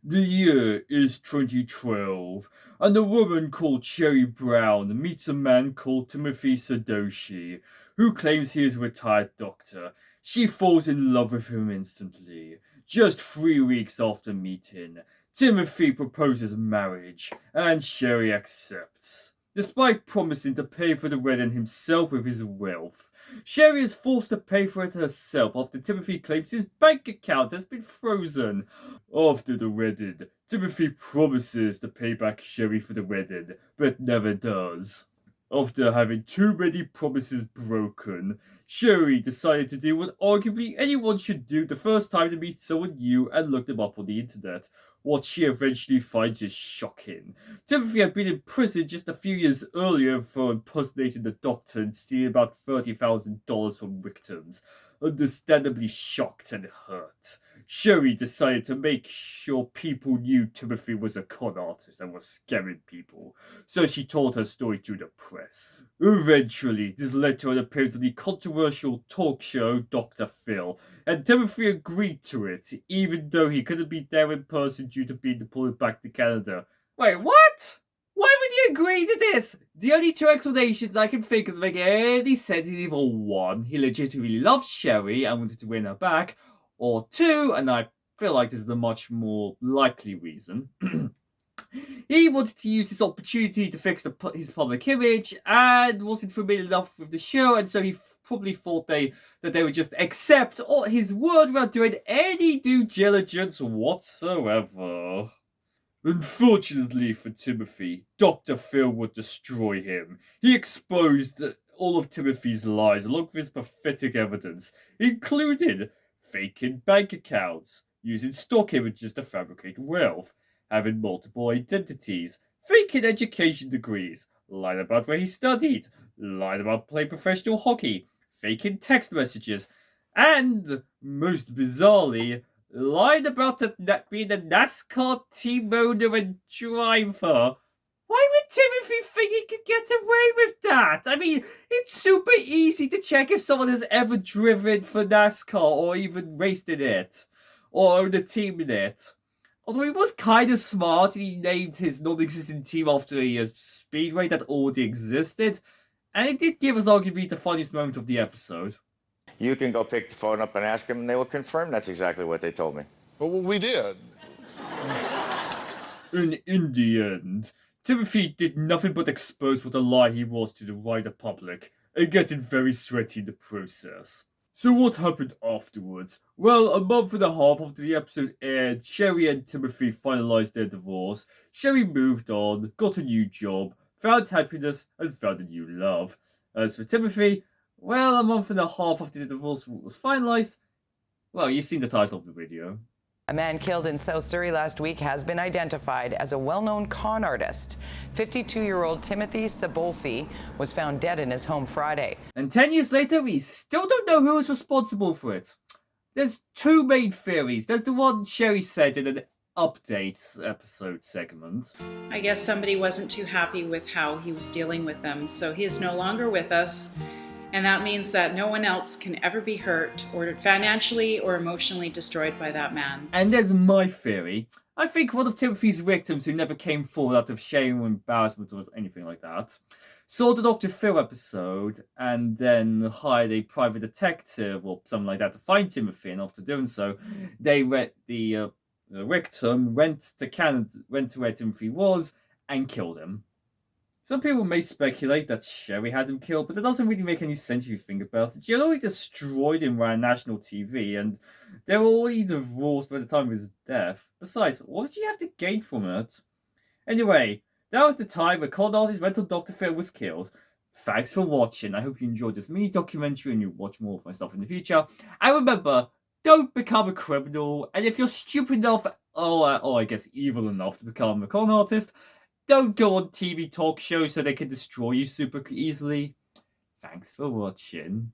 The year is 2012, and a woman called Cherry Brown meets a man called Timothy Sadoshi, who claims he is a retired doctor. She falls in love with him instantly. Just 3 weeks after meeting, Timothy proposes marriage, and Sherry accepts. Despite promising to pay for the wedding himself with his wealth, Sherry is forced to pay for it herself after Timothy claims his bank account has been frozen. After the wedding, Timothy promises to pay back Sherry for the wedding, but never does. After having too many promises broken, Sherry decided to do what arguably anyone should do the first time they meet someone new and look them up on the internet. What she eventually finds is shocking. Timothy had been in prison just a few years earlier for impersonating the doctor and stealing about $30,000 from victims. Understandably shocked and hurt, Sherry decided to make sure people knew Timothy was a con artist and was scamming people, so she told her story to the press. Eventually, this led to an appearance on the controversial talk show Dr. Phil, and Timothy agreed to it, even though he couldn't be there in person due to being deported back to Canada. Wait, what? Why would you agree to this? The only two explanations I can think of make any sense is either one, he legitimately loved Sherry and wanted to win her back, or two, and I feel like this is the much more likely reason, he wanted to use this opportunity to fix his public image and wasn't familiar enough with the show, and so he probably thought that they would just accept his word without doing any due diligence whatsoever. Unfortunately for Timothy, Dr. Phil would destroy him. He exposed all of Timothy's lies along with his pathetic evidence, including faking bank accounts, using stock images to fabricate wealth, having multiple identities, faking education degrees, lying about where he studied, lying about playing professional hockey, faking text messages, and, most bizarrely, lied about being a NASCAR team owner and driver. Why would Timothy think he could get away with that? I mean, it's super easy to check if someone has ever driven for NASCAR or even raced in it, or owned a team in it. Although he was kind of smart, he named his non-existent team after a speedway that already existed, and it did give us arguably the funniest moment of the episode. You can go pick the phone up and ask them, and they will confirm that's exactly what they told me. Well, we did. And in the end, Timothy did nothing but expose what a lie he was to the wider public, and getting very sweaty in the process. So what happened afterwards? Well, a month and a half after the episode aired, Sherry and Timothy finalized their divorce. Sherry moved on, got a new job, found happiness, and found a new love. As for Timothy, well, a month and a half after the divorce was finalized, well, you've seen the title of the video. A man killed in South Surrey last week has been identified as a well-known con artist. 52-year-old Timothy Sabolsi was found dead in his home Friday. And 10 years later, we still don't know who is responsible for it. There's two main theories. There's the one Sherry said in an update episode segment. I guess somebody wasn't too happy with how he was dealing with them, so he is no longer with us. And that means that no one else can ever be hurt or financially or emotionally destroyed by that man. And there's my theory. I think one of Timothy's victims who never came forward out of shame or embarrassment or anything like that saw the Dr. Phil episode and then hired a private detective or something like that to find Timothy, and after doing so, they the victim went to where Timothy was and killed him. Some people may speculate that Sherry had him killed, but that doesn't really make any sense if you think about it. She had already destroyed him via national TV, and they were already divorced by the time of his death. Besides, what did she have to gain from it? Anyway, that was the time a con artist went on Dr. Phil was killed. Thanks for watching. I hope you enjoyed this mini documentary and you watch more of my stuff in the future. And remember, don't become a criminal, and if you're stupid enough, or I guess evil enough to become a con artist, don't go on TV talk shows so they can destroy you super easily. Thanks for watching.